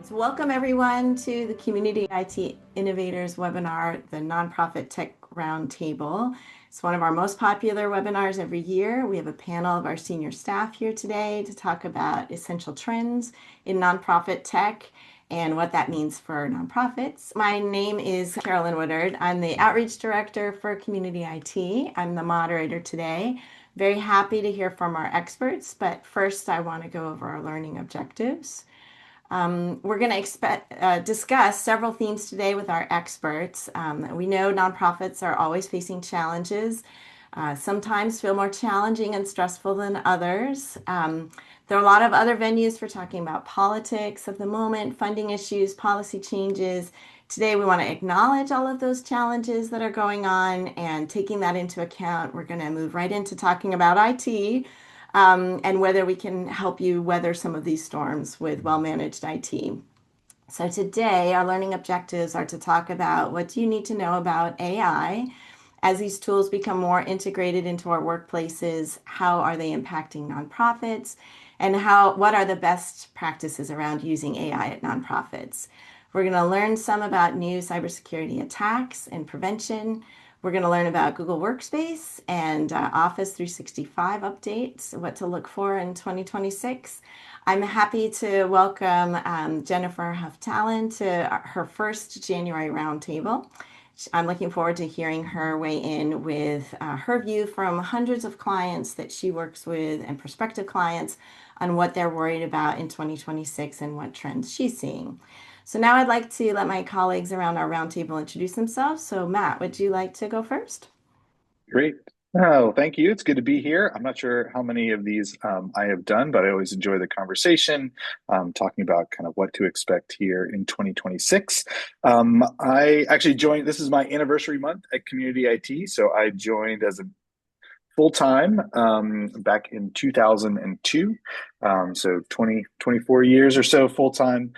So welcome everyone to the Community IT Innovators webinar, the Nonprofit Tech Roundtable. It's one of our most popular webinars every year. We have a panel of our senior staff here today to talk about essential trends in nonprofit tech and what that means for nonprofits. My name is Carolyn Woodard. I'm the Outreach Director for Community IT. I'm the moderator today. Very happy to hear from our experts, but first I want to go over our learning objectives. We're going to discuss several themes today with our experts. We know nonprofits are always facing challenges, sometimes feel more challenging and stressful than others. There are a lot of other venues for talking about politics of the moment, funding issues, policy changes. Today, we want to acknowledge all of those challenges that are going on, and taking that into account, we're going to move right into talking about IT. And whether we can help you weather some of these storms with well-managed IT. So today, our learning objectives are to talk about what do you need to know about AI as these tools become more integrated into our workplaces, how are they impacting nonprofits, and what are the best practices around using AI at nonprofits. We're going to learn some about new cybersecurity attacks and prevention. We're going to learn about Google Workspace and Office 365 updates, what to look for in 2026. I'm happy to welcome Jennifer Huftalen to her first January roundtable. I'm looking forward to hearing her weigh in with her view from hundreds of clients that she works with and prospective clients on what they're worried about in 2026 and what trends she's seeing. So now I'd like to let my colleagues around our roundtable introduce themselves. So Matt, would you like to go first? Great. Oh, thank you. It's good to be here. I'm not sure how many of these I have done, but I always enjoy the conversation, talking about kind of what to expect here in 2026. I actually joined, this is my anniversary month at Community IT. So I joined as a full-time back in 2002. So 24 years or so full-time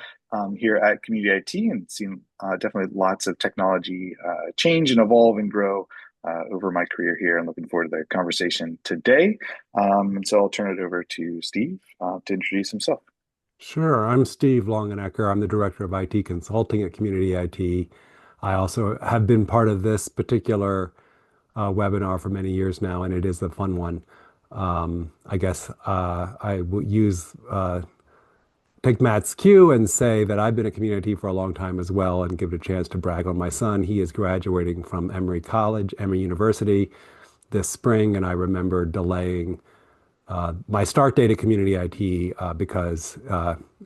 here at Community IT, and seen definitely lots of technology change and evolve and grow over my career here. I'm looking forward to the conversation today. And so I'll turn it over to Steve to introduce himself. Sure. I'm Steve Longenecker. I'm the Director of IT Consulting at Community IT. I also have been part of this particular webinar for many years now, and it is a fun one. I guess I will take Matt's cue and say that I've been at Community for a long time as well, and give it a chance to brag on my son. He is graduating from Emory University this spring, and I remember delaying my start date at Community IT because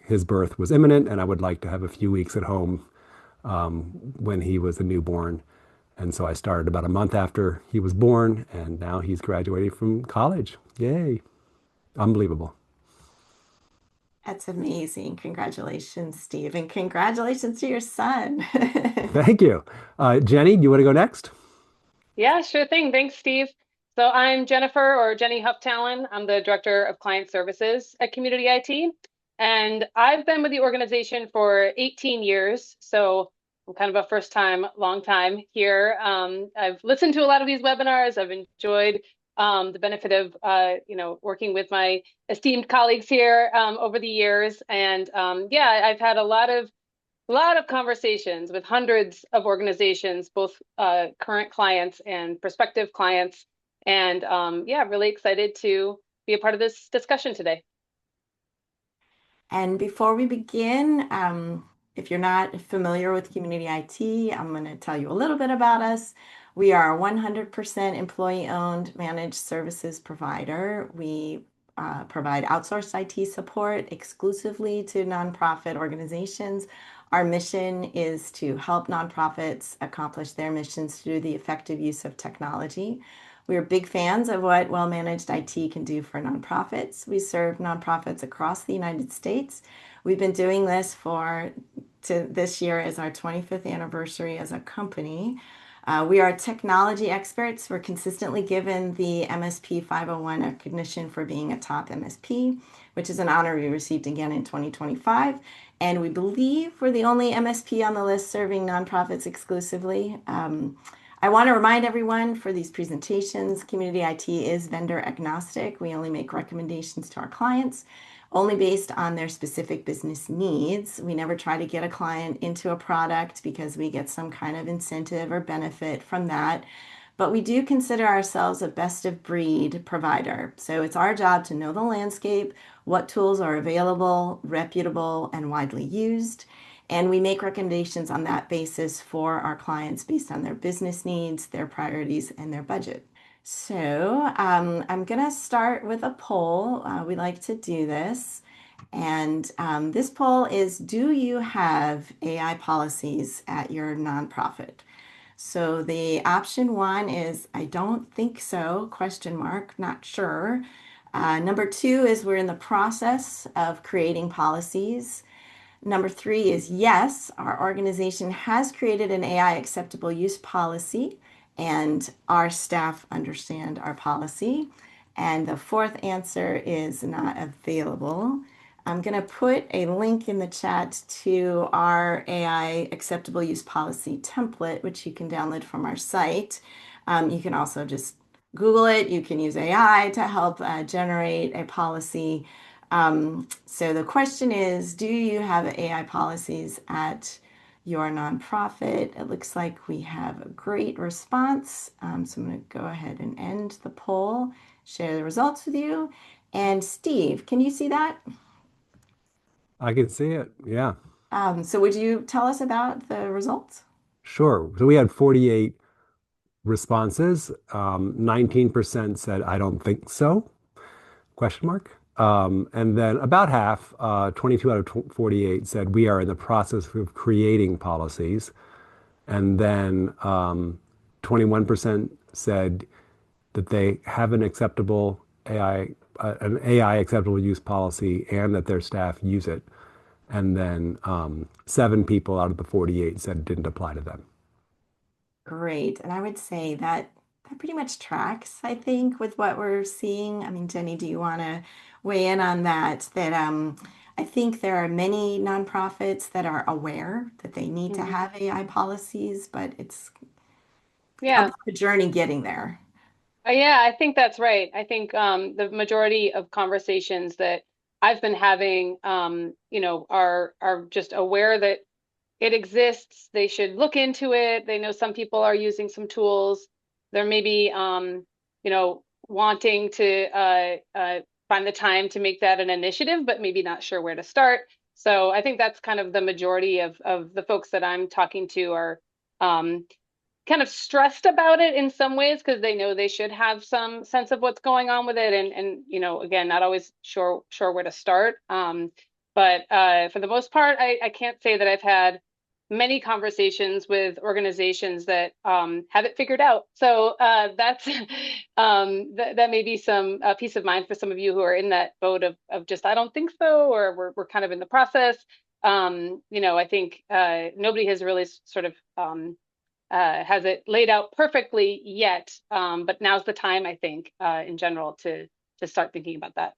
his birth was imminent, and I would like to have a few weeks at home when he was a newborn. And so I started about a month after he was born, and now he's graduating from college. Yay. Unbelievable. That's amazing. Congratulations, Steve, and congratulations to your son. Thank you. Jenny, do you want to go next? Yeah, sure thing. Thanks, Steve. So I'm Jennifer, or Jenny Huftalen. I'm the Director of Client Services at Community IT. And I've been with the organization for 18 years. So I'm kind of a first time, long time here. I've listened to a lot of these webinars. I've enjoyed the benefit of working with my esteemed colleagues here over the years. And yeah, I've had a lot of conversations with hundreds of organizations, both current clients and prospective clients. And yeah, really excited to be a part of this discussion today. And before we begin, if you're not familiar with Community IT, I'm going to tell you a little bit about us. We are a 100% employee-owned managed services provider. We provide outsourced IT support exclusively to nonprofit organizations. Our mission is to help nonprofits accomplish their missions through the effective use of technology. We are big fans of what well-managed IT can do for nonprofits. We serve nonprofits across the United States. We've been doing this this year is our 25th anniversary as a company. We are technology experts. We're consistently given the MSP 501 recognition for being a top MSP, which is an honor we received again in 2025. And we believe we're the only MSP on the list serving nonprofits exclusively. I want to remind everyone for these presentations, Community IT is vendor agnostic. We only make recommendations to our clients only based on their specific business needs. We never try to get a client into a product because we get some kind of incentive or benefit from that. But we do consider ourselves a best of breed provider. So it's our job to know the landscape, what tools are available, reputable, and widely used. And we make recommendations on that basis for our clients based on their business needs, their priorities, and their budget. So I'm going to start with a poll. We like to do this. And this poll is, do you have AI policies at your nonprofit? So the option one is, I don't think so, question mark, not sure. Number two is, we're in the process of creating policies. Number three is, yes, our organization has created an AI acceptable use policy and our staff understand our policy. And the fourth answer is not available. I'm going to put a link in the chat to our AI acceptable use policy template, which you can download from our site. You can also just Google it. You can use AI to help generate a policy. So the question is, do you have AI policies at your nonprofit? It looks like we have a great response. So I'm going to go ahead and end the poll, share the results with you. And Steve, can you see that? I can see it. Yeah. So would you tell us about the results? Sure. So we had 48 responses. 19% said, I don't think so, question mark. And then about half, 22 out of 48 said, we are in the process of creating policies. And then 21% said that they have an AI acceptable use policy and that their staff use it. And then 7 people out of the 48 said it didn't apply to them. Great. And I would say that pretty much tracks, I think, with what we're seeing. I mean, Jenny, do you want to weigh in on that? That I think there are many nonprofits that are aware that they need to have AI policies, but it's a journey getting there. Yeah, I think that's right. I think the majority of conversations that I've been having, are just aware that it exists. They should look into it. They know some people are using some tools. They're maybe, wanting to find the time to make that an initiative, but maybe not sure where to start. So I think that's kind of the majority of the folks that I'm talking to are kind of stressed about it in some ways because they know they should have some sense of what's going on with it, and again, not always sure where to start. But for the most part, I can't say that I've had many conversations with organizations that have it figured out. So that's that may be some peace of mind for some of you who are in that boat of just I don't think so, or we're kind of in the process. I think nobody has really sort of has it laid out perfectly yet, but now's the time, I think, in general, to start thinking about that.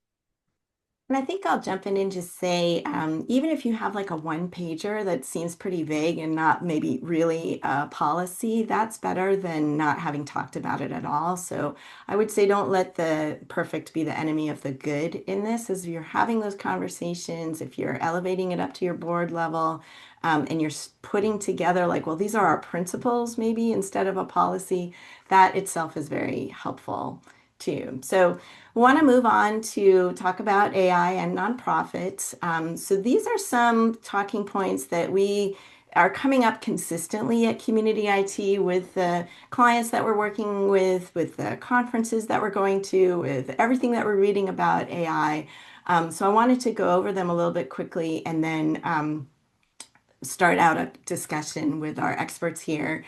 And I think I'll jump in and just say, even if you have like a one pager that seems pretty vague and not maybe really a policy, that's better than not having talked about it at all. So I would say don't let the perfect be the enemy of the good in this. As you're having those conversations, if you're elevating it up to your board level, and you're putting together like, well, these are our principles maybe instead of a policy, that itself is very helpful too. So we want to move on to talk about AI and nonprofits. So these are some talking points that we are coming up consistently at Community IT with the clients that we're working with the conferences that we're going to, with everything that we're reading about AI. So I wanted to go over them a little bit quickly and then start out a discussion with our experts here.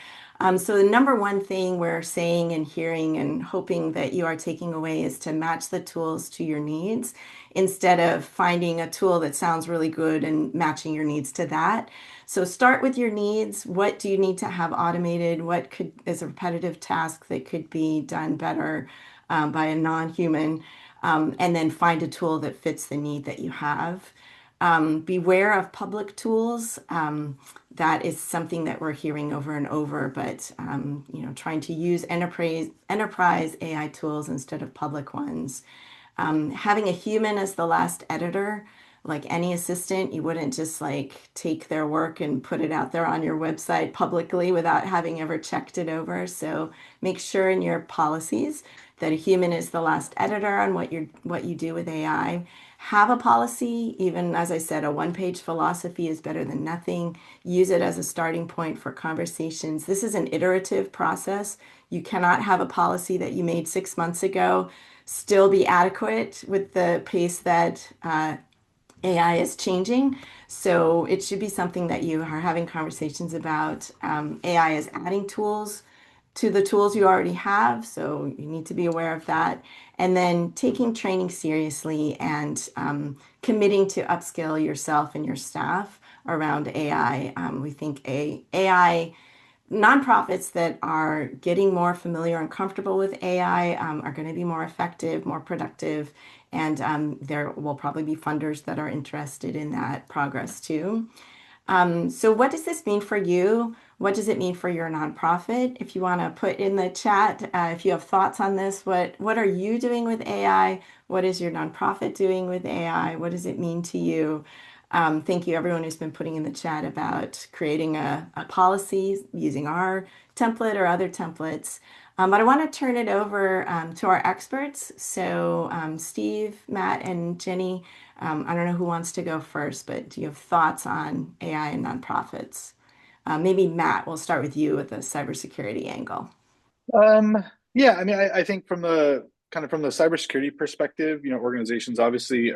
So the number one thing we're saying and hearing and hoping that you are taking away is to match the tools to your needs instead of finding a tool that sounds really good and matching your needs to that. So start with your needs. What do you need to have automated? What is a repetitive task that could be done better by a non-human? And then find a tool that fits the need that you have. Beware of public tools. That is something that we're hearing over and over, but trying to use enterprise AI tools instead of public ones. Having a human as the last editor, like any assistant, you wouldn't just like take their work and put it out there on your website publicly without having ever checked it over. So make sure in your policies that a human is the last editor on what you do with AI. Have a policy, even as I said, a one-page philosophy is better than nothing. Use it as a starting point for conversations. This is an iterative process. You cannot have a policy that you made 6 months ago still be adequate with the pace that AI is changing. So it should be something that you are having conversations about. AI is adding tools to the tools you already have, so you need to be aware of that. And then taking training seriously and committing to upskill yourself and your staff around AI. We think AI nonprofits that are getting more familiar and comfortable with AI are going to be more effective, more productive, and there will probably be funders that are interested in that progress too. So what does this mean for you? What does it mean for your nonprofit? If you want to put in the chat, if you have thoughts on this, what are you doing with AI? What is your nonprofit doing with AI? What does it mean to you? Thank you everyone who's been putting in the chat about creating a policy using our template or other templates. But I want to turn it over to our experts. So Steve, Matt, and Jenny, I don't know who wants to go first, but do you have thoughts on AI and nonprofits? Maybe Matt, we'll start with you with the cybersecurity angle. Yeah, I mean, I think from the cybersecurity perspective, organizations obviously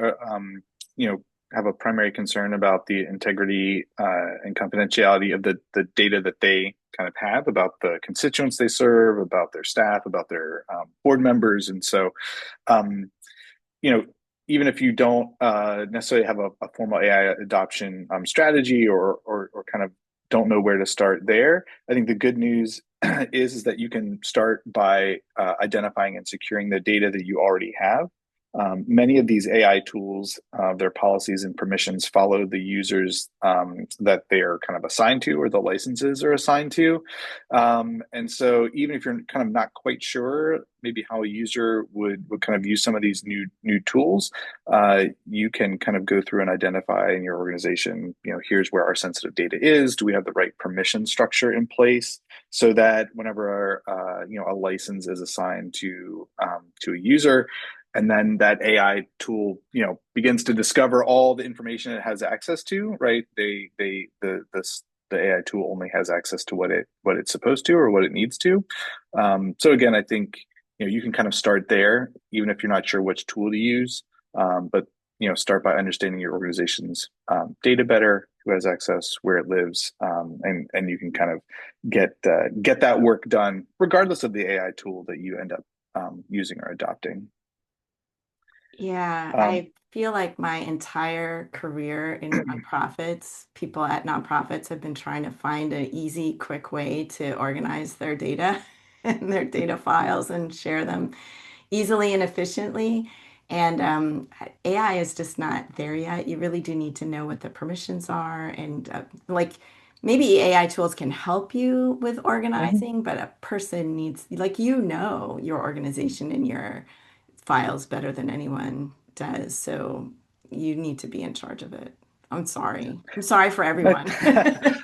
have a primary concern about the integrity and confidentiality of the data that they kind of have about the constituents they serve, about their staff, about their board members. And so, even if you don't necessarily have a formal AI adoption strategy or kind of don't know where to start there, I think the good news is that you can start by identifying and securing the data that you already have. Many of these AI tools, their policies and permissions follow the users that they are kind of assigned to or the licenses are assigned to. And so even if you're kind of not quite sure maybe how a user would kind of use some of these new tools, you can kind of go through and identify in your organization, here's where our sensitive data is. Do we have the right permission structure in place so that whenever a license is assigned to a user, and then that AI tool, begins to discover all the information it has access to, right? The AI tool only has access to what it's supposed to or what it needs to. So again, I think you can kind of start there, even if you're not sure which tool to use. But start by understanding your organization's data better, who has access, where it lives, and you can kind of get that work done, regardless of the AI tool that you end up using or adopting. Yeah, I feel like my entire career in nonprofits, people at nonprofits have been trying to find an easy, quick way to organize their data and their data files and share them easily and efficiently. And AI is just not there yet. You really do need to know what the permissions are. And like maybe AI tools can help you with organizing, but a person needs, like, your organization and your files better than anyone does. So you need to be in charge of it. I'm sorry. I'm sorry for everyone.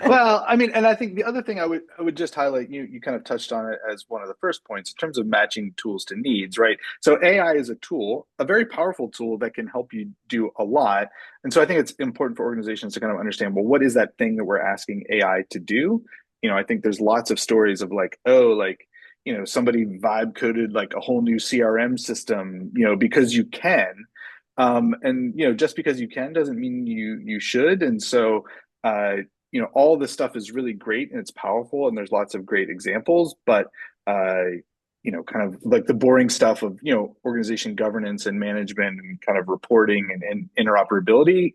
Well, I mean, and I think the other thing I would just highlight, you kind of touched on it as one of the first points in terms of matching tools to needs, right? So AI is a tool, a very powerful tool that can help you do a lot. And so I think it's important for organizations to kind of understand, well, what is that thing that we're asking AI to do? I think there's lots of stories of like, somebody vibe coded like a whole new CRM system, because you can. And just because you can doesn't mean you should. And so all this stuff is really great and it's powerful and there's lots of great examples, but kind of like the boring stuff of organization governance and management and kind of reporting and interoperability,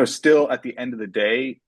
still at the end of the day,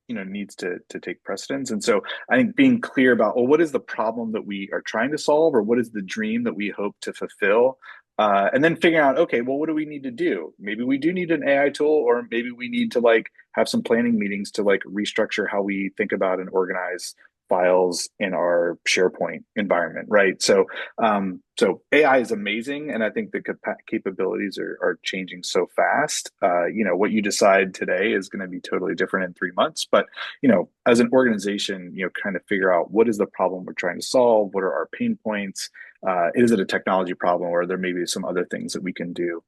needs to take precedence. And so I think being clear about, well, what is the problem that we are trying to solve, or what is the dream that we hope to fulfill? And then figuring out, okay, well, what do we need to do? Maybe we do need an AI tool, or maybe we need to like have some planning meetings to like restructure how we think about and organize files in our SharePoint environment, right? So AI is amazing, and I think the capabilities are changing so fast. What you decide today is going to be totally different in 3 months. But as an organization, kind of figure out what is the problem we're trying to solve, what are our pain points, is it a technology problem, or there may be some other things that we can do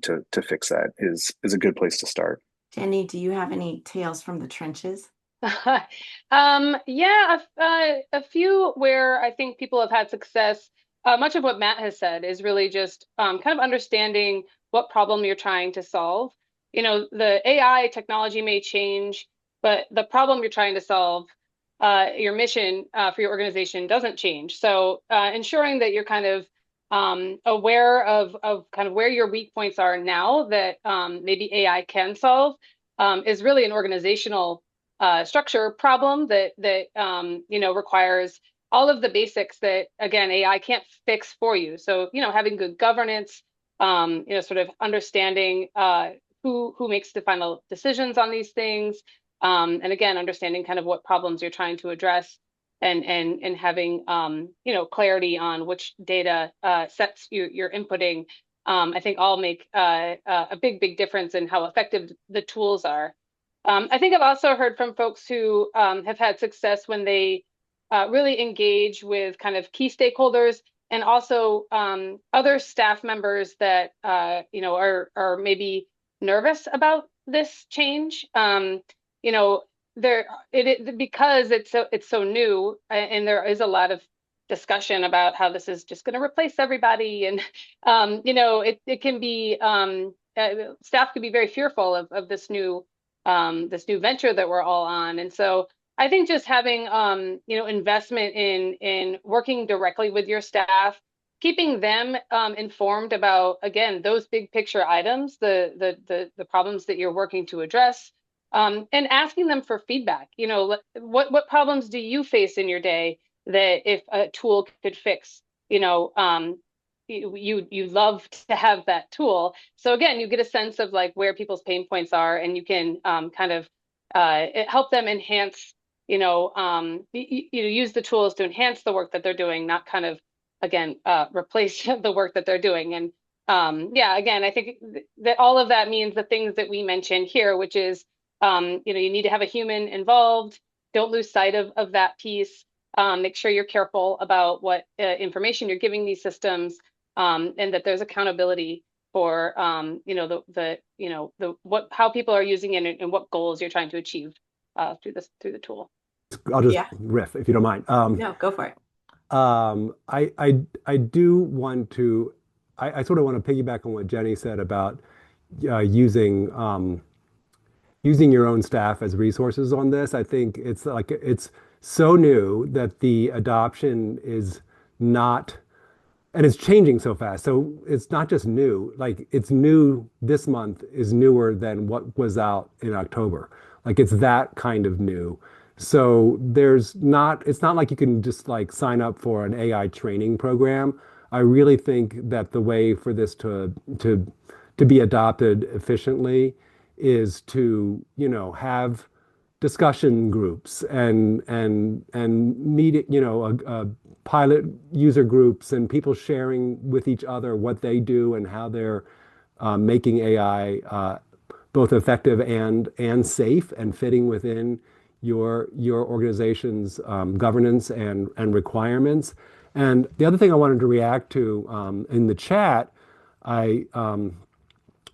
to fix that is a good place to start. Jenny, do you have any tales from the trenches? Yeah, a few where I think people have had success. Much of what Matt has said is really just kind of understanding what problem you're trying to solve. The AI technology may change, but the problem you're trying to solve, your mission for your organization doesn't change. So ensuring that you're kind of aware of kind of where your weak points are now that maybe AI can solve is really an organizational structure problem that requires all of the basics that again AI can't fix for you. So having good governance, sort of understanding who makes the final decisions on these things, and again understanding kind of what problems you're trying to address, and having clarity on which data sets you're inputting. I think all make a big difference in how effective the tools are. I think I've also heard from folks who have had success when they really engage with kind of key stakeholders and also other staff members that are maybe nervous about this change. Because it's so new, and there is a lot of discussion about how this is just going to replace everybody, and it can be staff could be very fearful of this new venture that we're all on. And so I think just having investment in working directly with your staff, keeping them informed about, again, those big picture items, the problems that you're working to address, and asking them for feedback. What problems do you face in your day that if a tool could fix? You love to have that tool. So again, you get a sense of like where people's pain points are, and you can kind of help them enhance, use the tools to enhance the work that they're doing, not kind of again replace the work that they're doing. And again, I think that all of that means the things that we mentioned here, which is you need to have a human involved. Don't lose sight of that piece. Make sure you're careful about what information you're giving these systems. And that there's accountability for how people are using it and what goals you're trying to achieve through the tool. I'll just riff if you don't mind. No, go for it. I do want to. I sort of want to piggyback on what Jenny said about using your own staff as resources on this. I think it's so new that the adoption is not. And it's changing so fast. So it's not just new, like it's new this month is newer than what was out in October. Like it's that kind of new. So it's not like you can just like sign up for an AI training program. I really think that the way for this to be adopted efficiently is to, have discussion groups and meet, pilot user groups and people sharing with each other what they do and how they're making AI both effective and safe and fitting within your organization's governance and requirements. And the other thing I wanted to react to in the chat, I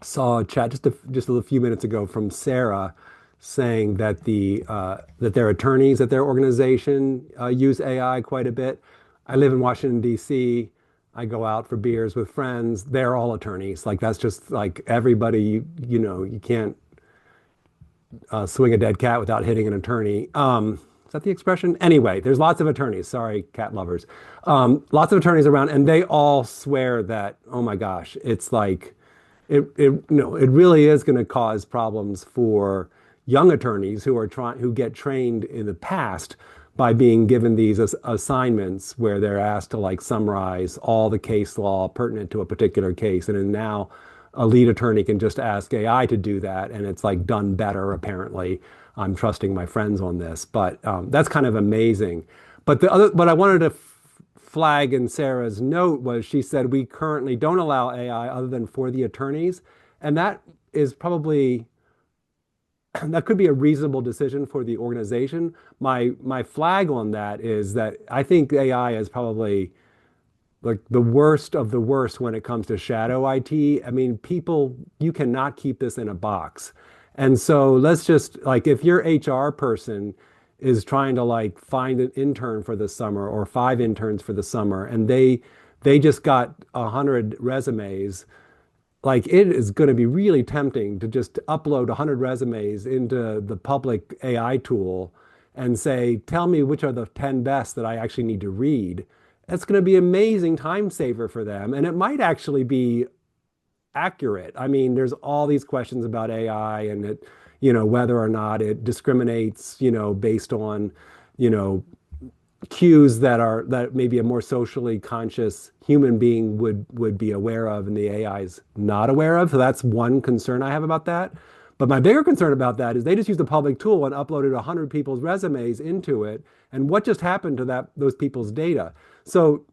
saw a chat just a few minutes ago from Sarah saying that that their attorneys at their organization use AI quite a bit. I live in Washington, D.C. I go out for beers with friends. They're all attorneys. Like that's just like everybody, you can't swing a dead cat without hitting an attorney. Is that the expression? Anyway, there's lots of attorneys. Sorry, cat lovers. Lots of attorneys around, and they all swear that, oh my gosh, it's like, it really is going to cause problems for young attorneys who get trained in the past, by being given these assignments where they're asked to like summarize all the case law pertinent to a particular case. And then now a lead attorney can just ask AI to do that, and it's like done better, apparently. I'm trusting my friends on this, but that's kind of amazing. But what I wanted to flag in Sarah's note was she said we currently don't allow AI other than for the attorneys, and that is probably that could be a reasonable decision for the organization. My flag on that is that I think AI is probably like the worst of the worst when it comes to shadow IT. I mean, people, you cannot keep this in a box. And so let's just like if your HR person is trying to like find an intern for the summer or 5 interns for the summer and they just got 100 resumes, like it is going to be really tempting to just upload 100 resumes into the public AI tool and say, tell me which are the 10 best that I actually need to read. That's going to be an amazing time saver for them. And it might actually be accurate. I mean, there's all these questions about AI and it, whether or not it discriminates, based on, you know, cues that maybe a more socially conscious human being would be aware of and the AI is not aware of. So that's one concern I have about that. But my bigger concern about that is they just used a public tool and uploaded 100 people's resumes into it. And what just happened to those people's data? So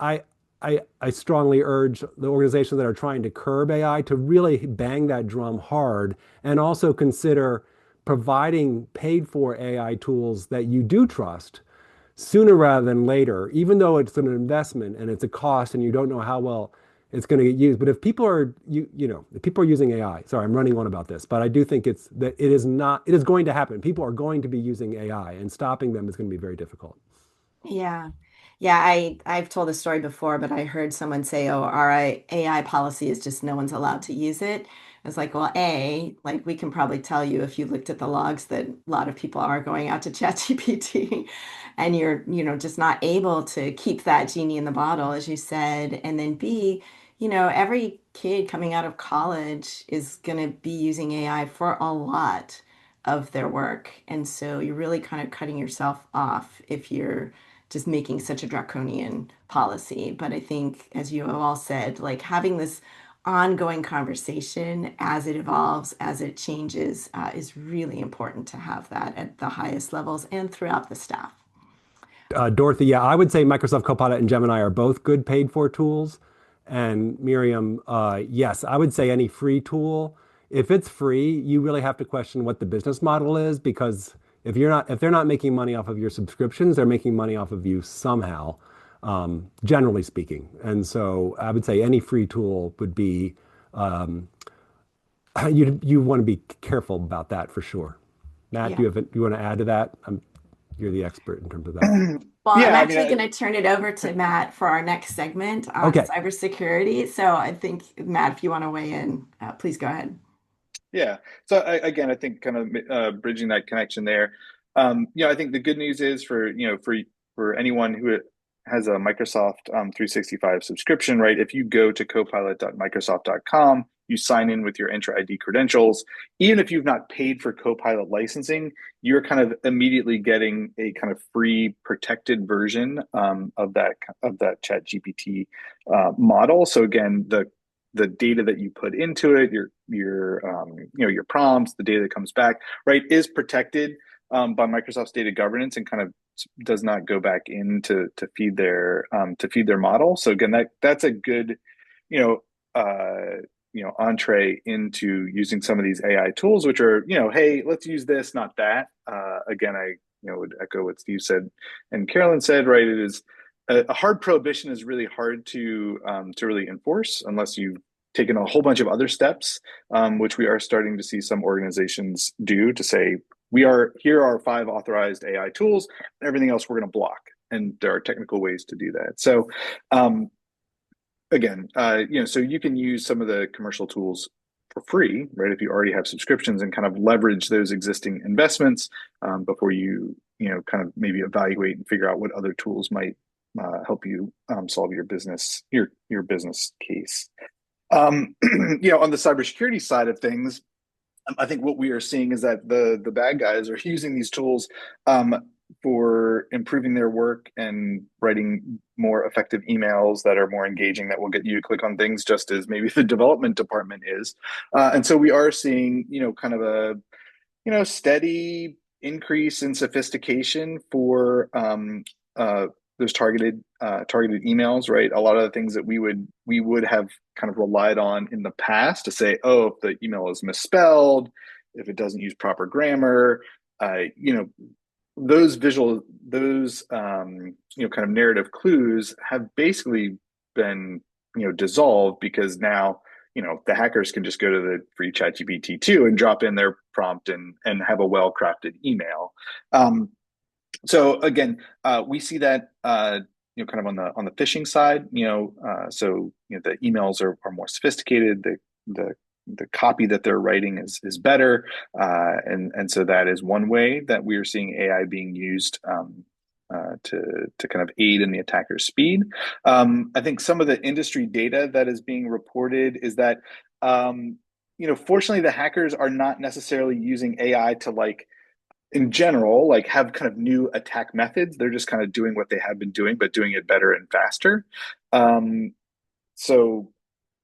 I, I strongly urge the organizations that are trying to curb AI to really bang that drum hard and also consider providing paid for AI tools that you do trust sooner rather than later, even though it's an investment and it's a cost and you don't know how well it's going to get used. But if people are, if people are using AI, sorry, I'm running on about this, but I do think it is going to happen. People are going to be using AI and stopping them is going to be very difficult. Yeah. Yeah, I've told this story before, but I heard someone say, "Oh, our AI policy is just no one's allowed to use it." I was like, "Well, like we can probably tell you if you looked at the logs that a lot of people are going out to ChatGPT and you're, just not able to keep that genie in the bottle, as you said. And then B, every kid coming out of college is going to be using AI for a lot of their work. And so you're really kind of cutting yourself off if you're just making such a draconian policy. But I think, as you have all said, like having this ongoing conversation as it evolves, as it changes, is really important to have that at the highest levels and throughout the staff. Dorothy, yeah, I would say Microsoft Copilot and Gemini are both good paid for tools. And Miriam, yes, I would say any free tool. If it's free, you really have to question what the business model is because if they're not making money off of your subscriptions, they're making money off of you somehow, generally speaking. And so I would say any free tool would be, you want to be careful about that for sure. Matt, Yeah. do you want to add to that? You're the expert in terms of that. Well, Yeah, I'm I actually mean, going to turn it over to Matt for our next segment on Okay. cybersecurity. So I think, Matt, if you want to weigh in, please go ahead. Yeah. So again, I think kind of bridging that connection there. I think the good news is for anyone who has a Microsoft 365 subscription, right? If you go to copilot.microsoft.com, you sign in with your Entra ID credentials. Even if you've not paid for Copilot licensing, you're kind of immediately getting a kind of free protected version of that ChatGPT model. So again, the data that you put into it, your prompts, the data that comes back, right, is protected by Microsoft's data governance and kind of does not go back in to feed their model. So again, that's a good, entree into using some of these AI tools, which are, hey, let's use this, not that. Again, I would echo what Steve said and Carolyn said, right? It is a hard prohibition is really hard to really enforce unless you've taken a whole bunch of other steps, which we are starting to see some organizations do to say, here are 5 authorized AI tools, and everything else we're going to block. And there are technical ways to do that. So again, so you can use some of the commercial tools for free, right? If you already have subscriptions and kind of leverage those existing investments before you, kind of maybe evaluate and figure out what other tools might help you solve your business case. On the cybersecurity side of things, I think what we are seeing is that the bad guys are using these tools for improving their work and writing more effective emails that are more engaging, that will get you to click on things, just as maybe the development department is. And so we are seeing, kind of a, steady increase in sophistication for those targeted emails, right? A lot of the things that we would have kind of relied on in the past to say, oh, if the email is misspelled, if it doesn't use proper grammar, those kind of narrative clues have basically been, dissolved, because now, the hackers can just go to the free ChatGPT 2 and drop in their prompt and have a well-crafted email. So again, we see that, kind of on the phishing side, so the emails are more sophisticated. The copy that they're writing is better, and so that is one way that we are seeing AI being used to kind of aid in the attacker's speed. I think some of the industry data that is being reported is that, fortunately, the hackers are not necessarily using AI to, in general, have kind of new attack methods. They're just kind of doing what they have been doing, but doing it better and faster. So,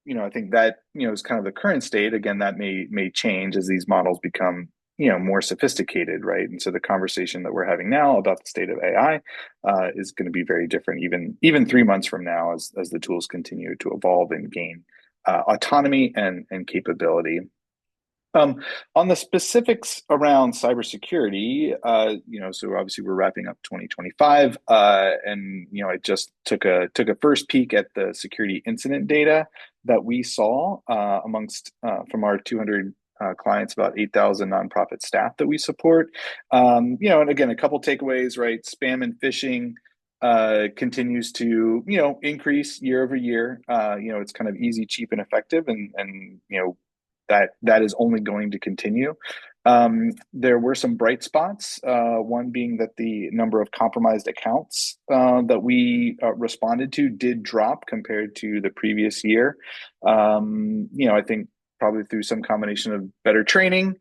I think that, is kind of the current state. Again, that may change as these models become, more sophisticated, right? And so the conversation that we're having now about the state of AI is going to be very different, even 3 months from now, as the tools continue to evolve and gain autonomy and capability. On the specifics around cybersecurity, so obviously we're wrapping up 2025, and I just took a first peek at the security incident data that we saw amongst from our 200 clients, about 8,000 nonprofit staff that we support. And again, a couple takeaways, right? Spam and phishing continues to increase year over year. It's kind of easy, cheap, and effective, and that is only going to continue. There were some bright spots, one being that the number of compromised accounts that we responded to did drop compared to the previous year. I think probably through some combination of better training,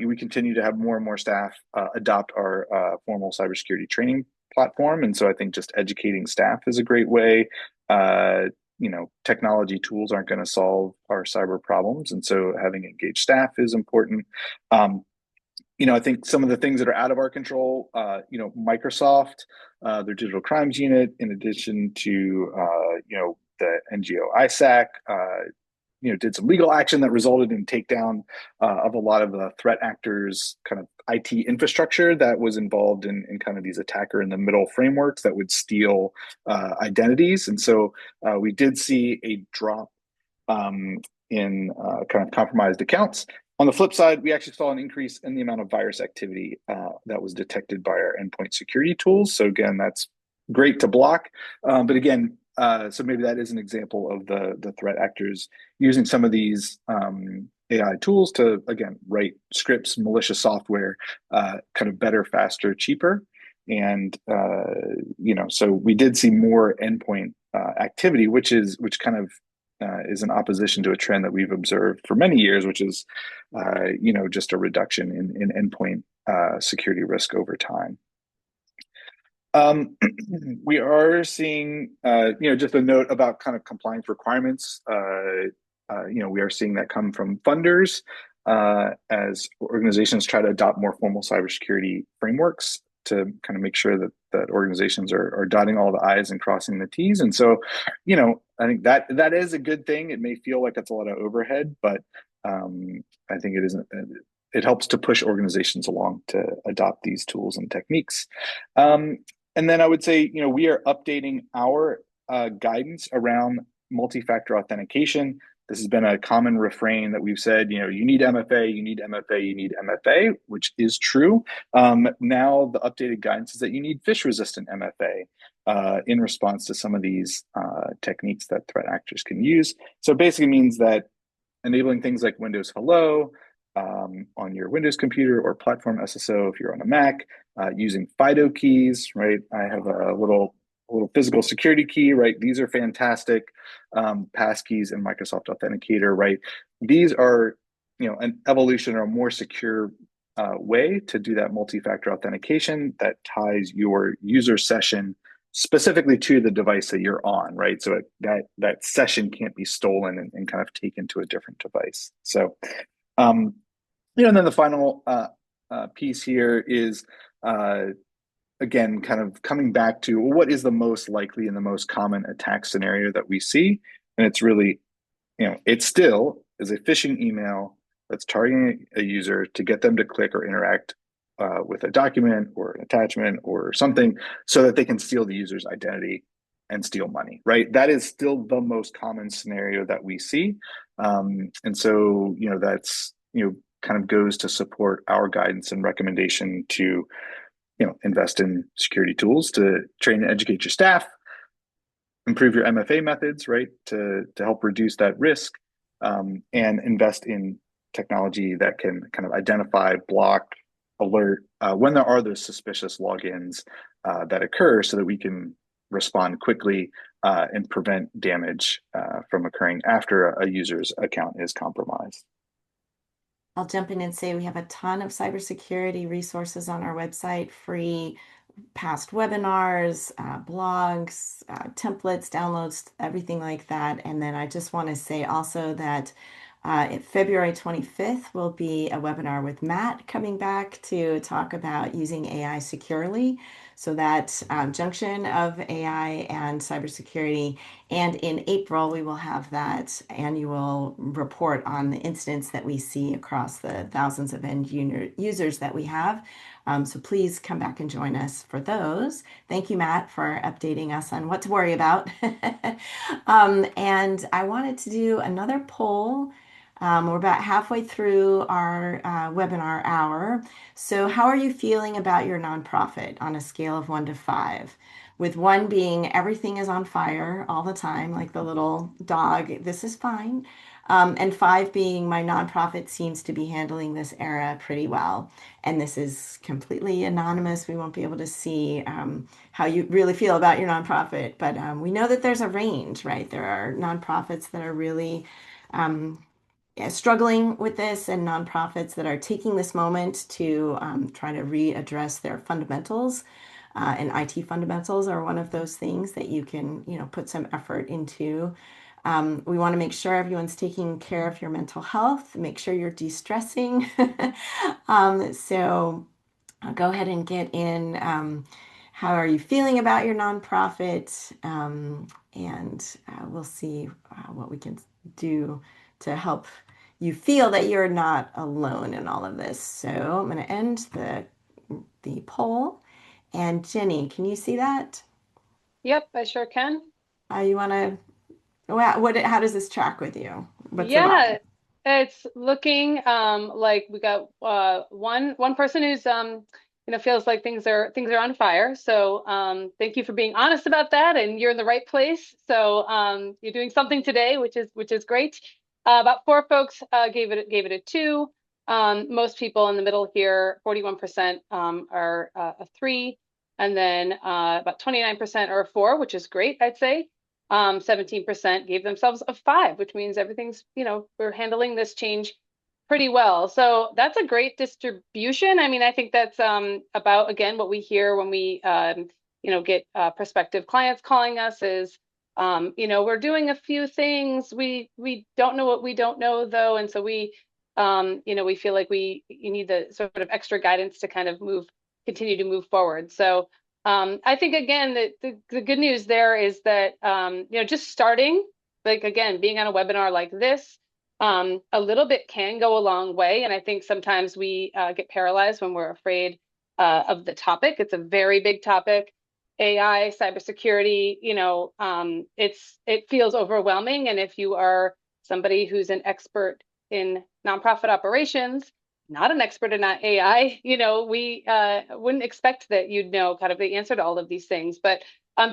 we continue to have more and more staff adopt our formal cybersecurity training platform. And so I think just educating staff is a great way. Technology tools aren't going to solve our cyber problems. And so having engaged staff is important. I think some of the things that are out of our control, Microsoft, their digital crimes unit, in addition to, the NGO ISAC, did some legal action that resulted in takedown of a lot of the threat actors' kind of IT infrastructure that was involved in kind of these attacker in the middle frameworks that would steal identities. And so we did see a drop in kind of compromised accounts. On the flip side, we actually saw an increase in the amount of virus activity that was detected by our endpoint security tools. So again, that's great to block. But again, so maybe that is an example of the threat actors using some of these AI tools to, again, write scripts, malicious software, kind of better, faster, cheaper. And, so we did see more endpoint activity, which kind of is in opposition to a trend that we've observed for many years, which is, just a reduction in endpoint security risk over time. We are seeing, just a note about kind of compliance requirements. We are seeing that come from funders as organizations try to adopt more formal cybersecurity frameworks to kind of make sure that organizations are dotting all the I's and crossing the T's. And so, I think that is a good thing. It may feel like it's a lot of overhead, but I think it isn't. It helps to push organizations along to adopt these tools and techniques. And then I would say, we are updating our guidance around multi-factor authentication. This has been a common refrain that we've said, you need MFA, you need MFA, you need MFA, which is true. Now the updated guidance is that you need phish-resistant MFA in response to some of these techniques that threat actors can use. So it basically means that enabling things like Windows Hello on your Windows computer or platform SSO if you're on a Mac, using FIDO keys, right? I have a little physical security key, right? These are fantastic. Passkeys and Microsoft Authenticator, right? These are, an evolution or a more secure way to do that multi-factor authentication that ties your user session specifically to the device that you're on, right? So that session can't be stolen and kind of taken to a different device. So, and then the final piece here is, again, kind of coming back to what is the most likely and the most common attack scenario that we see. And it's really, it still is a phishing email that's targeting a user to get them to click or interact with a document or an attachment or something so that they can steal the user's identity and steal money, right? That is still the most common scenario that we see. And so, that's, kind of goes to support our guidance and recommendation to, invest in security tools to train and educate your staff, improve your MFA methods, right, to help reduce that risk, and invest in technology that can kind of identify, block, alert when there are those suspicious logins that occur so that we can respond quickly and prevent damage from occurring after a user's account is compromised. I'll jump in and say we have a ton of cybersecurity resources on our website, free past webinars, blogs, templates, downloads, everything like that. And then I just want to say also that February 25th will be a webinar with Matt coming back to talk about using AI securely. So that junction of AI and cybersecurity. And in April, we will have that annual report on the incidents that we see across the thousands of end users that we have. So please come back and join us for those. Thank you, Matt, for updating us on what to worry about. And I wanted to do another poll. We're about halfway through our webinar hour. So how are you feeling about your nonprofit on a scale of 1 to 5? With 1 being everything is on fire all the time, like the little dog, this is fine. And 5 being my nonprofit seems to be handling this era pretty well. And this is completely anonymous. We won't be able to see how you really feel about your nonprofit. But we know that there's a range, right? There are nonprofits that are really struggling with this and nonprofits that are taking this moment to try to readdress their fundamentals. And IT fundamentals are one of those things that you can, put some effort into. We want to make sure everyone's taking care of your mental health, make sure you're de-stressing. So go ahead and get in. How are you feeling about your nonprofit? And we'll see what we can do to help you feel that you're not alone in all of this. So I'm going to end the poll. And Jenny, can you see that? Yep, I sure can. You want to, how does this track with you? What's the Yeah, vibe? it's looking like we got one person who's feels like things are on fire. So thank you for being honest about that, and you're in the right place. So you're doing something today, which is great. About 4 folks gave it a 2. Most people in the middle here, 41% are a 3, and then about 29% are a 4, which is great, I'd say. 17% gave themselves a 5, which means everything's, we're handling this change pretty well. So that's a great distribution. I mean, I think that's about, again, what we hear when we, get prospective clients calling us is, we're doing a few things. We don't know what we don't know, though. And so we feel like you need the sort of extra guidance to kind of continue to move forward. So I think, again, the good news there is that, just starting, like, again, being on a webinar like this, a little bit can go a long way. And I think sometimes we get paralyzed when we're afraid of the topic. It's a very big topic. AI, cybersecurity, it feels overwhelming. And if you are somebody who's an expert in nonprofit operations, not an expert in AI, we wouldn't expect that you'd know kind of the answer to all of these things. But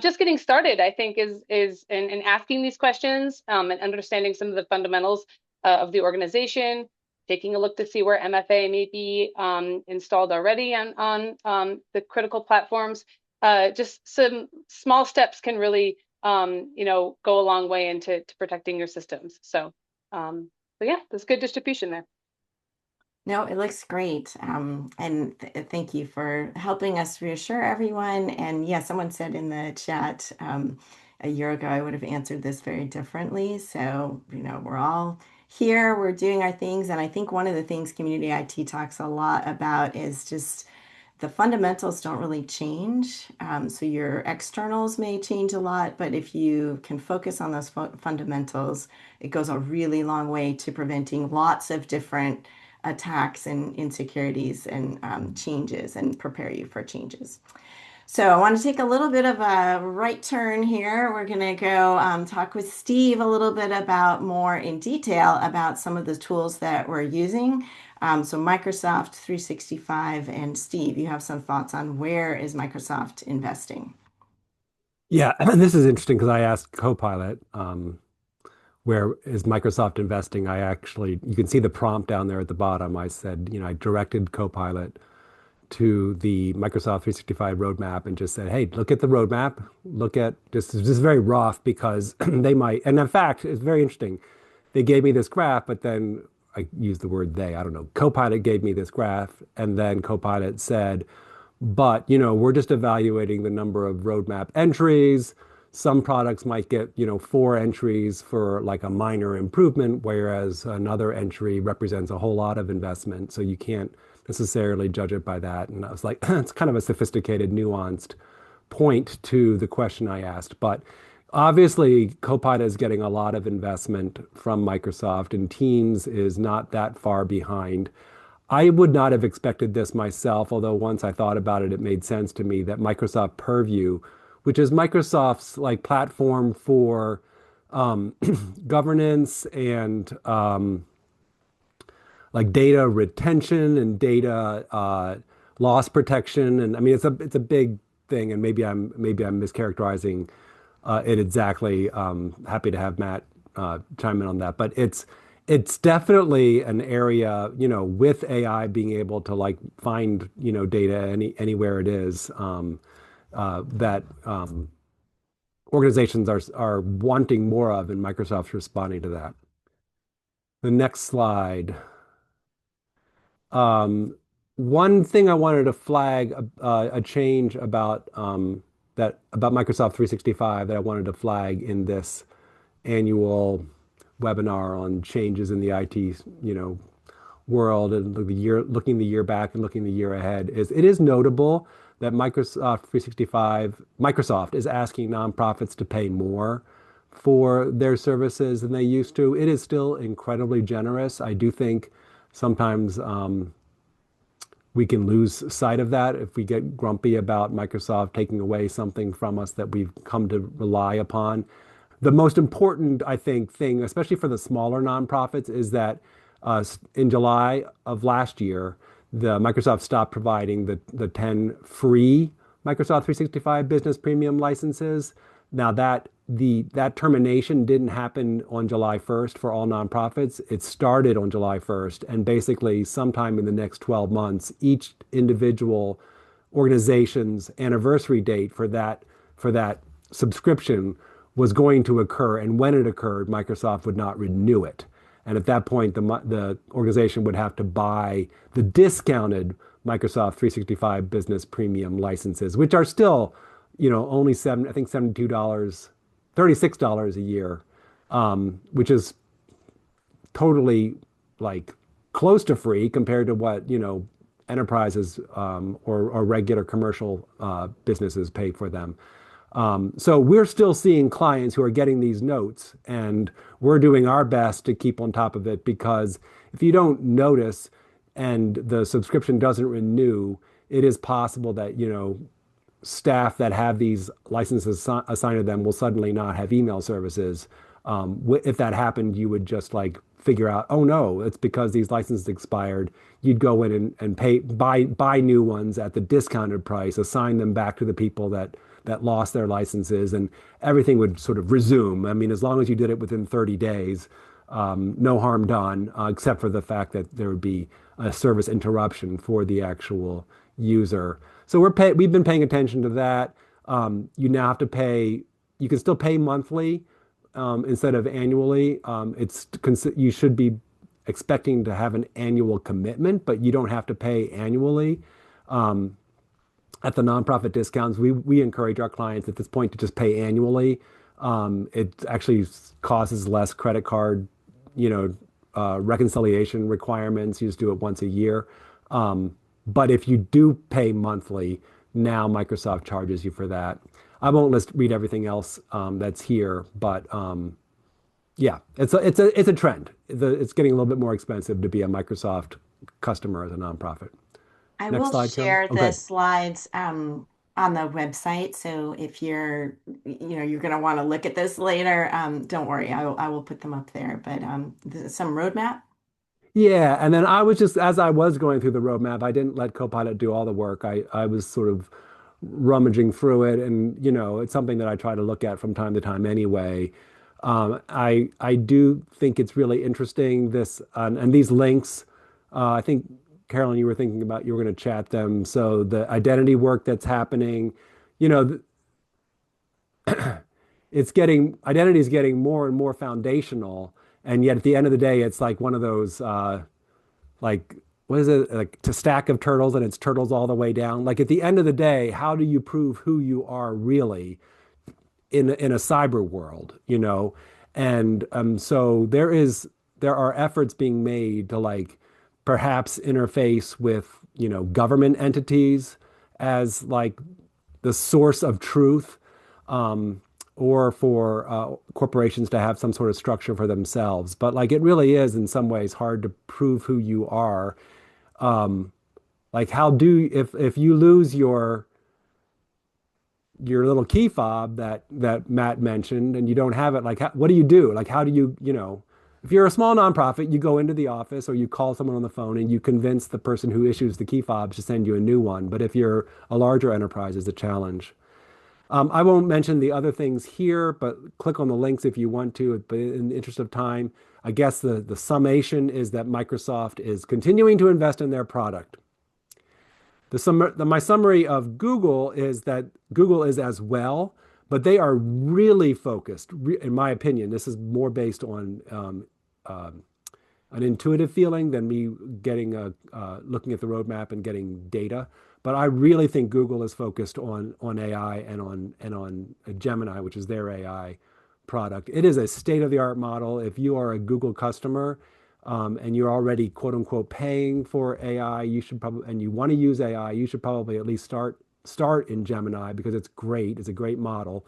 just getting started, I think, is in asking these questions and understanding some of the fundamentals of the organization, taking a look to see where MFA may be installed already on the critical platforms. Just some small steps can really, go a long way into protecting your systems. So yeah, there's good distribution there. No, it looks great. And thank you for helping us reassure everyone. And yeah, someone said in the chat a year ago, I would have answered this very differently. So, we're all here, we're doing our things. And I think one of the things community IT talks a lot about is just the fundamentals don't really change. So your externals may change a lot, but if you can focus on those fundamentals, it goes a really long way to preventing lots of different attacks and insecurities and changes and prepare you for changes. So I want to take a little bit of a right turn here. We're going to go talk with Steve a little bit about more in detail about some of the tools that we're using. So Microsoft 365 and Steve, you have some thoughts on where is Microsoft investing? Yeah, and this is interesting because I asked Copilot, where is Microsoft investing? You can see the prompt down there at the bottom. I said, I directed Copilot to the Microsoft 365 roadmap and just said, hey, look at the roadmap. Look at this is very rough because they might, and in fact, it's very interesting. They gave me this graph, but then I used the word they, I don't know. Copilot gave me this graph, and then Copilot said, but we're just evaluating the number of roadmap entries. Some products might get, 4 entries for like a minor improvement, whereas another entry represents a whole lot of investment. So you can't necessarily judge it by that. And I was like, it's kind of a sophisticated, nuanced point to the question I asked. But obviously, Copilot is getting a lot of investment from Microsoft, and Teams is not that far behind. I would not have expected this myself, although once I thought about it, it made sense to me that Microsoft Purview, which is Microsoft's like platform for governance and like data retention and data loss protection, and I mean it's a big thing, and maybe I'm mischaracterizing it exactly. Happy to have Matt chime in on that, but it's definitely an area, with AI being able to like find, data anywhere it is, that organizations are wanting more of, and Microsoft's responding to that. The next slide. One thing I wanted to flag a change about about Microsoft 365 that I wanted to flag in this annual webinar on changes in the IT, world and looking the year back and looking the year ahead is it is notable that Microsoft is asking nonprofits to pay more for their services than they used to. It is still incredibly generous. I do think sometimes we can lose sight of that if we get grumpy about Microsoft taking away something from us that we've come to rely upon. The most important, I think, thing, especially for the smaller nonprofits, is that in July of last year, the Microsoft stopped providing the 10 free Microsoft 365 Business Premium licenses. Now that termination didn't happen on July 1st for all nonprofits. It started on July 1st, and basically sometime in the next 12 months, each individual organization's anniversary date for that subscription was going to occur, and when it occurred, Microsoft would not renew it. And at that point, the organization would have to buy the discounted Microsoft 365 Business Premium licenses, which are still, only $72, $36 a year, which is totally like close to free compared to what, enterprises or regular commercial businesses pay for them. So we're still seeing clients who are getting these notes, and we're doing our best to keep on top of it, because if you don't notice and the subscription doesn't renew, it is possible that, staff that have these licenses assigned to them will suddenly not have email services. If that happened, you would just like figure out, oh no, it's because these licenses expired. You'd go in and buy new ones at the discounted price, assign them back to the people that lost their licenses, and everything would sort of resume. I mean, as long as you did it within 30 days, no harm done, except for the fact that there would be a service interruption for the actual user. So we've been paying attention to that. You now have to pay. You can still pay monthly instead of annually. You should be expecting to have an annual commitment, but you don't have to pay annually. At the nonprofit discounts, we encourage our clients at this point to just pay annually. It actually causes less credit card, reconciliation requirements. You just do it once a year. But if you do pay monthly, now Microsoft charges you for that. I won't read everything else that's here, but yeah, it's a trend. It's getting a little bit more expensive to be a Microsoft customer as a nonprofit. I Next will slide, Carolyn. share the Okay. slides on the website. So if you're going to want to look at this later, don't worry, I will put them up there. But some roadmap. Yeah, and then I was just, as I was going through the roadmap, I didn't let Copilot do all the work. I was sort of rummaging through it, and it's something that I try to look at from time to time anyway. I do think it's really interesting and these links. I think Carolyn, you were thinking about you were going to chat them. So the identity work that's happening, you know, identity is getting more and more foundational, and yet at the end of the day, it's like one of those like what is it, like to stack of turtles, and it's turtles all the way down. Like at the end of the day, how do you prove who you are really in a cyber world, And so there are efforts being made to like perhaps interface with, government entities as like the source of truth, or for corporations to have some sort of structure for themselves. But like it really is in some ways hard to prove who you are. Like if you lose your little key fob that Matt mentioned and you don't have it, like what do you do? Like how do you, if you're a small nonprofit, you go into the office or you call someone on the phone and you convince the person who issues the key fobs to send you a new one. But if you're a larger enterprise, it's a challenge. I won't mention the other things here, but click on the links if you want to. But in the interest of time, I guess the summation is that Microsoft is continuing to invest in their product. My summary of Google is that Google is as well, but they are really focused, in my opinion. This is more based on an intuitive feeling than me looking at the roadmap and getting data. But I really think Google is focused on AI and on Gemini, which is their AI product. It is a state-of-the-art model. If you are a Google customer, and you're already quote unquote paying for AI, and you want to use AI, you should probably at least start in Gemini because it's great. It's a great model.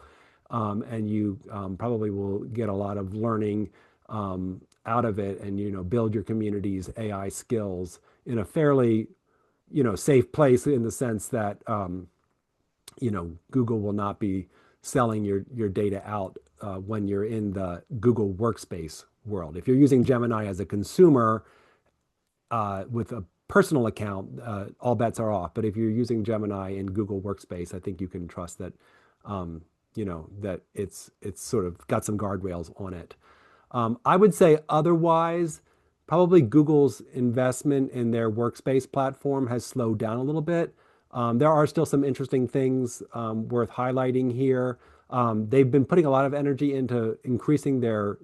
And you probably will get a lot of learning out of it and, build your community's AI skills in a fairly, safe place in the sense that, Google will not be selling your data out when you're in the Google Workspace world. If you're using Gemini as a consumer with a personal account, all bets are off. But if you're using Gemini in Google Workspace, I think you can trust that, that it's sort of got some guardrails on it. I would say otherwise, probably Google's investment in their Workspace platform has slowed down a little bit. There are still some interesting things worth highlighting here. They've been putting a lot of energy into increasing their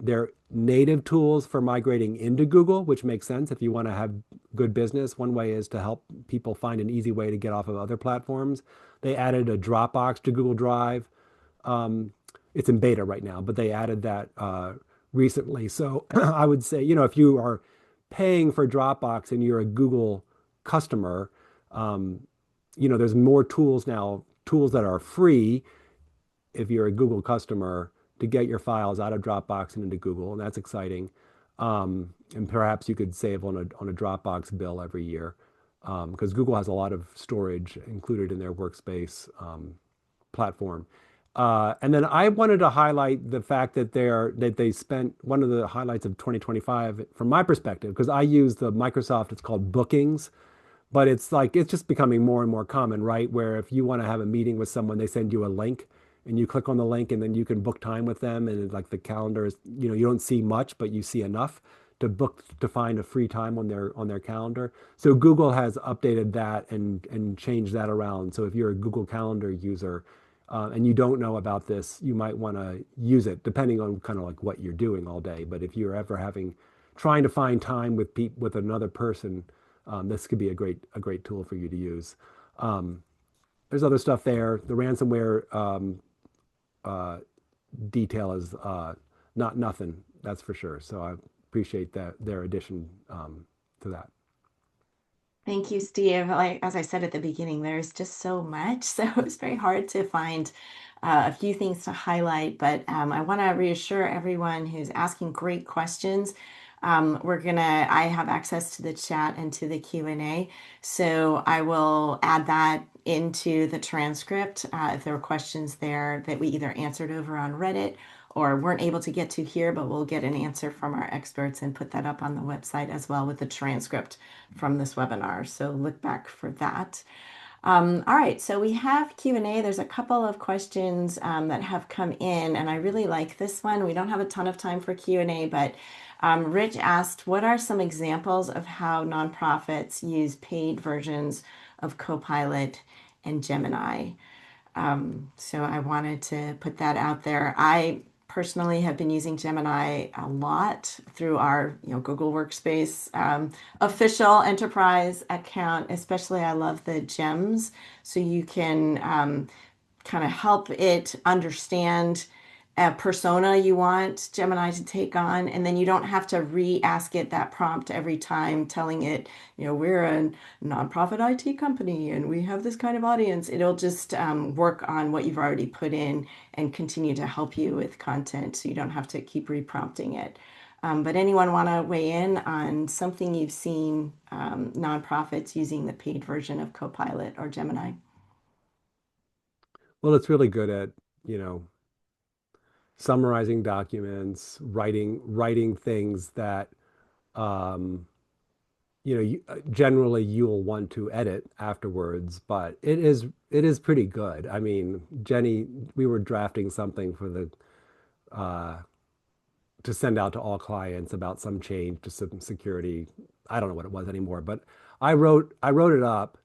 native tools for migrating into Google, which makes sense if you want to have good business. One way is to help people find an easy way to get off of other platforms. They added a Dropbox to Google Drive. It's in beta right now, but they added that recently. So I would say, if you are paying for Dropbox and you're a Google customer, there's more tools now, tools that are free if you're a Google customer to get your files out of Dropbox and into Google, and that's exciting. And perhaps you could save on a Dropbox bill every year because Google has a lot of storage included in their Workspace platform. And then I wanted to highlight the fact that they spent one of the highlights of 2025 from my perspective, because I use the Microsoft, it's called Bookings. But it's just becoming more and more common, right? Where if you want to have a meeting with someone, they send you a link and you click on the link and then you can book time with them. And like the calendar is, you don't see much, but you see enough to find a free time on their calendar. So Google has updated that and changed that around. So if you're a Google Calendar user and you don't know about this, you might want to use it depending on kind of like what you're doing all day. But if you're ever having trying to find time with another person, this could be a great tool for you to use. There's other stuff there. The ransomware detail is not nothing, that's for sure. So I appreciate their addition to that. Thank you, Steve. Like, as I said at the beginning, there's just so much. So it's very hard to find a few things to highlight, but I want to reassure everyone who's asking great questions. I have access to the chat and to the Q&A, so I will add that into the transcript if there were questions there that we either answered over on Reddit or weren't able to get to here, but we'll get an answer from our experts and put that up on the website as well with the transcript from this webinar. So look back for that. All right, so we have Q&A. There's a couple of questions that have come in, and I really like this one. We don't have a ton of time for Q&A, but Rich asked, what are some examples of how nonprofits use paid versions of Copilot and Gemini? So I wanted to put that out there. I personally have been using Gemini a lot through our Google Workspace official enterprise account. Especially, I love the gems, so you can kind of help it understand a persona you want Gemini to take on, and then you don't have to re-ask it that prompt every time, telling it, we're a nonprofit IT company and we have this kind of audience. It'll just work on what you've already put in and continue to help you with content, so you don't have to keep re-prompting it. But anyone want to weigh in on something you've seen nonprofits using the paid version of Copilot or Gemini? Well, it's really good at, summarizing documents, writing things that generally you'll want to edit afterwards, but it is pretty good. I mean, Jenny, we were drafting something for the to send out to all clients about some change to some security. I don't know what it was anymore, but I wrote it up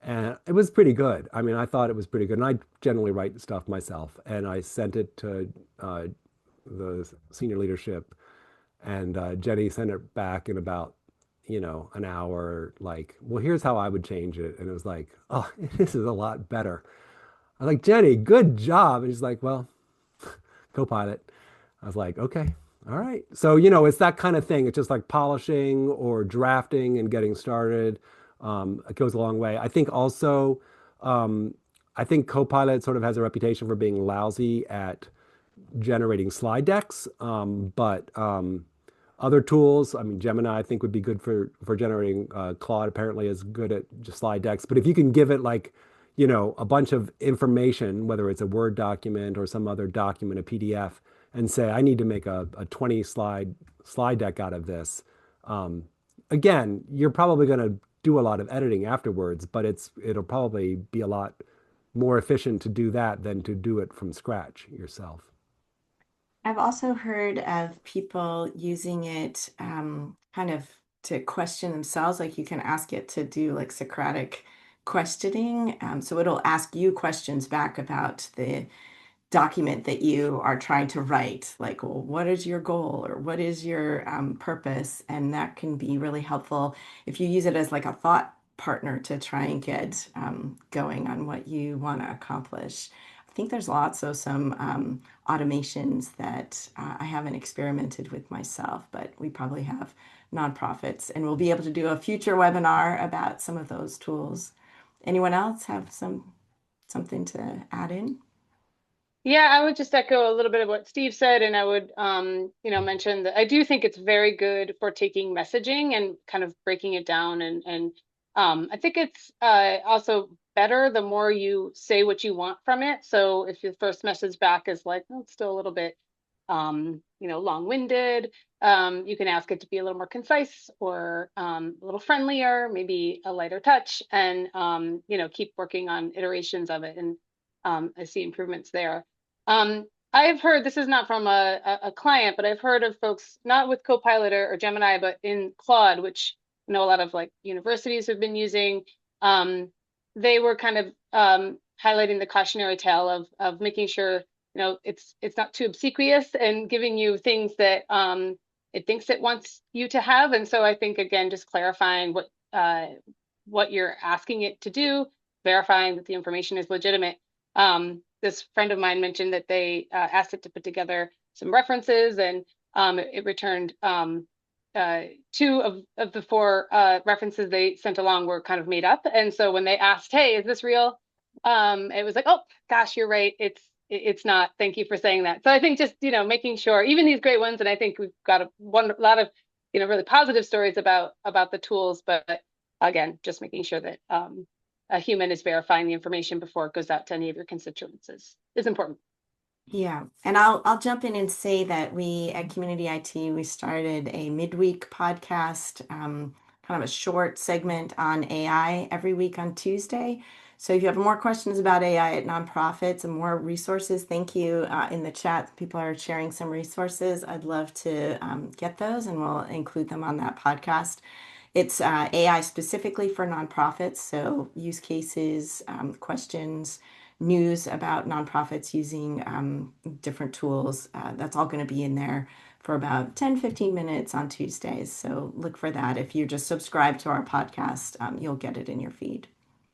and it was pretty good. I mean, I thought it was pretty good. And I generally write stuff myself, and I sent it to the senior leadership, and Jenny sent it back in about an hour, like, well, here's how I would change it. And it was like, oh, this is a lot better. I was like, Jenny, good job. And she's like, well, Copilot. I was like, okay, all right. So, it's that kind of thing. It's just like polishing or drafting and getting started. It goes a long way. I think also, I think Copilot sort of has a reputation for being lousy at generating slide decks, but other tools, I mean, Gemini, I think would be good for generating. Claude apparently is good at just slide decks. But if you can give it like, a bunch of information, whether it's a Word document or some other document, a PDF, and say, I need to make a 20 slide deck out of this. Again, you're probably going to do a lot of editing afterwards, but it'll probably be a lot more efficient to do that than to do it from scratch yourself. I've also heard of people using it kind of to question themselves. Like, you can ask it to do like Socratic questioning. So it'll ask you questions back about the document that you are trying to write. Like, well, what is your goal, or what is your purpose? And that can be really helpful if you use it as like a thought partner to try and get going on what you want to accomplish. I think there's lots of some automations that I haven't experimented with myself, but we probably have nonprofits, and we'll be able to do a future webinar about some of those tools. Anyone else have something to add in? Yeah, I would just echo a little bit of what Steve said, and I would, mention that I do think it's very good for taking messaging and kind of breaking it down, and I think it's also better the more you say what you want from it. So if your first message back is like, oh, it's still a little bit, long-winded, you can ask it to be a little more concise or a little friendlier, maybe a lighter touch, and keep working on iterations of it, and I see improvements there. I've heard, this is not from a client, but I've heard of folks, not with Copilot or Gemini, but in Claude, which a lot of like universities have been using. They were kind of highlighting the cautionary tale of making sure it's not too obsequious and giving you things that it thinks it wants you to have. And so I think, again, just clarifying what you're asking it to do, verifying that the information is legitimate. This friend of mine mentioned that they asked it to put together some references, and it returned two of the four references they sent along were kind of made up. And so when they asked, hey, is this real? It was like, oh, gosh, you're right. It's not. Thank you for saying that. So I think just, making sure, even these great ones, and I think we've got a lot of, really positive stories about the tools, but again, just making sure that a human is verifying the information before it goes out to any of your constituents is important. Yeah, and I'll jump in and say that we at Community IT, we started a midweek podcast, kind of a short segment on AI every week on Tuesday. So if you have more questions about AI at nonprofits and more resources, thank you in the chat. People are sharing some resources. I'd love to get those, and we'll include them on that podcast. It's AI specifically for nonprofits, so use cases, questions, news about nonprofits using different tools. That's all going to be in there for about 10-15 minutes on Tuesdays. So look for that. If you just subscribe to our podcast, you'll get it in your feed.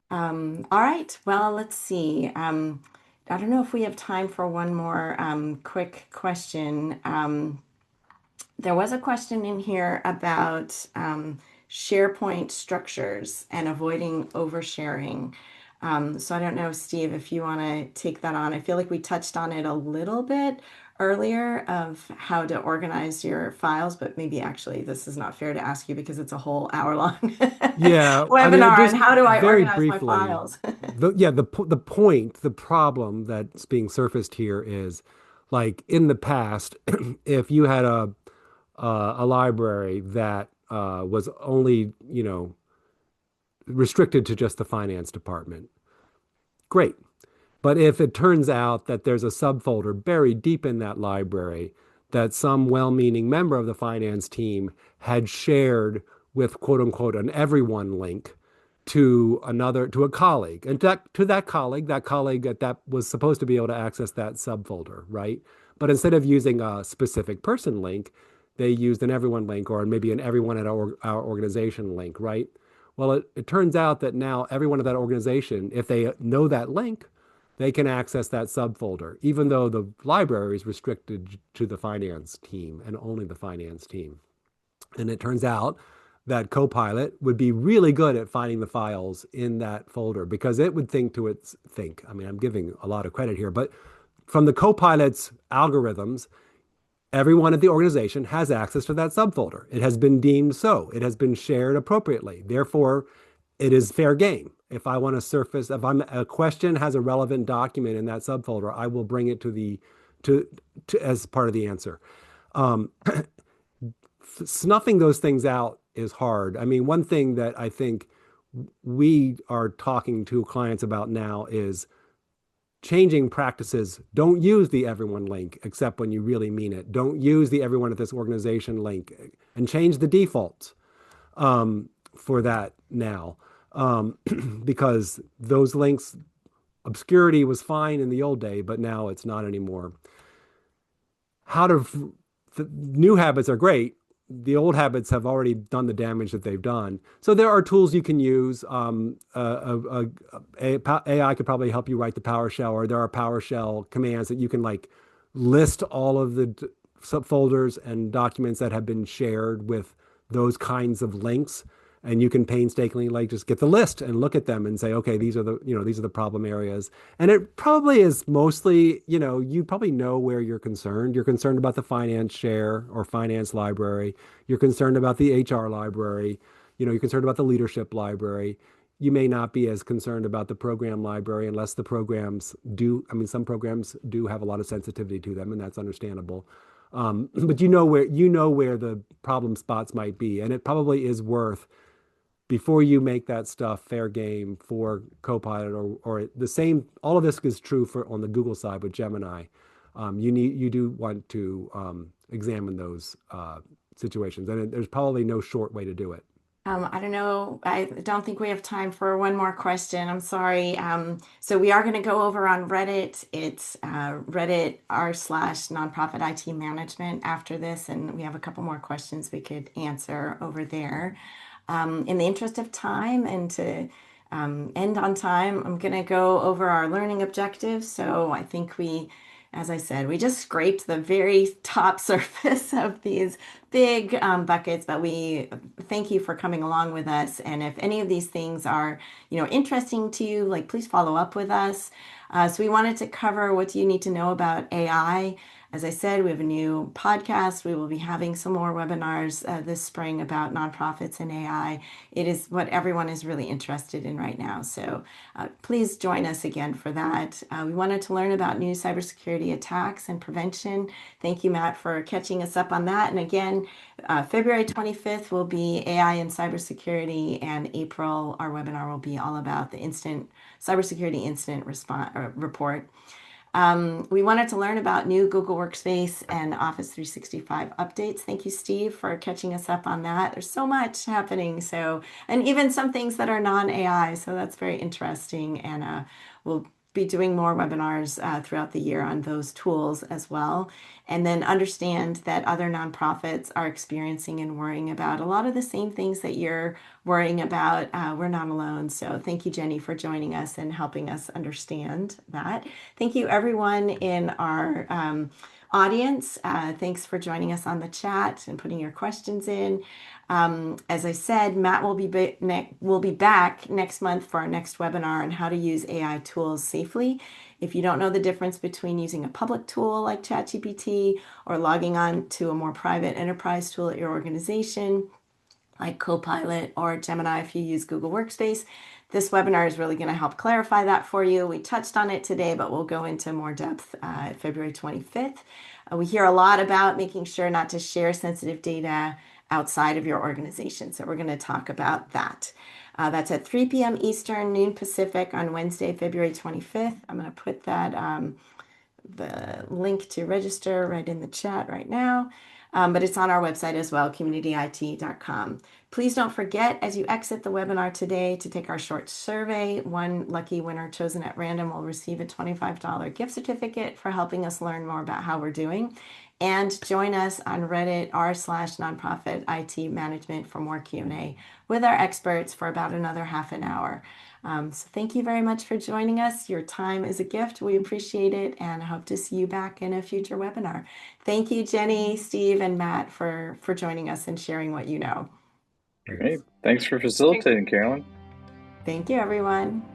All right. Well, let's see. I don't know if we have time for one more quick question. There was a question in here about SharePoint structures and avoiding oversharing. So I don't know, Steve, if you want to take that on. I feel like we touched on it a little bit earlier of how to organize your files, but maybe actually this is not fair to ask you because it's a whole hour-long Yeah, I mean, webinar on just how do I very organize my briefly, files. the problem that's being surfaced here is, like in the past, if you had a library that was only, restricted to just the finance department, great. But if it turns out that there's a subfolder buried deep in that library that some well-meaning member of the finance team had shared with quote unquote an everyone link to a colleague, and to that colleague that was supposed to be able to access that subfolder, right? But instead of using a specific person link, they used an everyone link, or maybe an everyone at our organization link, right? Well, it turns out that now everyone at that organization, if they know that link, they can access that subfolder, even though the library is restricted to the finance team and only the finance team. And it turns out that Copilot would be really good at finding the files in that folder, because it would think, I mean, I'm giving a lot of credit here, but from the Copilot's algorithms, everyone at the organization has access to that subfolder. It has been deemed so. It has been shared appropriately. Therefore, it is fair game. If I want to surface, if a question has a relevant document in that subfolder, I will bring it to as part of the answer. Snuffing those things out is hard. I mean, one thing that I think we are talking to clients about now is changing practices. Don't use the everyone link except when you really mean it. Don't use the everyone at this organization link, and change the defaults for that now. Because those links, obscurity was fine in the old day, but now it's not anymore. The new habits are great. The old habits have already done the damage that they've done. So there are tools you can use. AI could probably help you write the PowerShell, or there are PowerShell commands that you can like list all of the subfolders and documents that have been shared with those kinds of links. And you can painstakingly like just get the list and look at them and say, okay, these are the problem areas. And it probably is mostly, you probably know where you're concerned. You're concerned about the finance share or finance library. You're concerned about the HR library. You're concerned about the leadership library. You may not be as concerned about the program library, unless the programs do. I mean, some programs do have a lot of sensitivity to them, and that's understandable. But you know where the problem spots might be, and it probably is worth, before you make that stuff fair game for Copilot, or the same. All of this is true for on the Google side with Gemini. You do want to examine those situations, and there's probably no short way to do it. I don't know. I don't think we have time for one more question. I'm sorry. So we are going to go over on Reddit. It's Reddit r/nonprofit IT management after this, and we have a couple more questions we could answer over there. In the interest of time and to end on time, I'm going to go over our learning objectives. So I think as I said, we just scraped the very top surface of these big buckets, but we thank you for coming along with us. And if any of these things are, interesting to you, like please follow up with us. So we wanted to cover what do you need to know about AI. As I said, we have a new podcast. We will be having some more webinars this spring about nonprofits and AI. It is what everyone is really interested in right now. So please join us again for that. We wanted to learn about new cybersecurity attacks and prevention. Thank you, Matt, for catching us up on that. And again, February 25th will be AI and cybersecurity, and April, our webinar will be all about the cybersecurity incident response report. We wanted to learn about new Google Workspace and Office 365 updates. Thank you, Steve, for catching us up on that. There's so much happening. And even some things that are non-AI. So that's very interesting. And we'll be doing more webinars throughout the year on those tools as well. And then understand that other nonprofits are experiencing and worrying about a lot of the same things that you're worrying about. We're not alone. So thank you, Jenny, for joining us and helping us understand that. Thank you, everyone in our audience. Thanks for joining us on the chat and putting your questions in. As I said, Matt will be back next month for our next webinar on how to use AI tools safely. If you don't know the difference between using a public tool like ChatGPT or logging on to a more private enterprise tool at your organization, like Copilot or Gemini if you use Google Workspace, this webinar is really going to help clarify that for you. We touched on it today, but we'll go into more depth February 25th. We hear a lot about making sure not to share sensitive data outside of your organization. So we're going to talk about that. That's at 3 p.m. Eastern, noon Pacific on Wednesday, February 25th. I'm going to put that the link to register right in the chat right now. But it's on our website as well, communityit.com. Please don't forget as you exit the webinar today to take our short survey. One lucky winner chosen at random will receive a $25 gift certificate for helping us learn more about how we're doing. And join us on Reddit r/nonprofit IT management for more Q&A with our experts for about another half an hour. So thank you very much for joining us. Your time is a gift. We appreciate it and hope to see you back in a future webinar. Thank you, Jenny, Steve, and Matt for joining us and sharing what you know. Great. Thanks for facilitating, Carolyn. Thank you, everyone.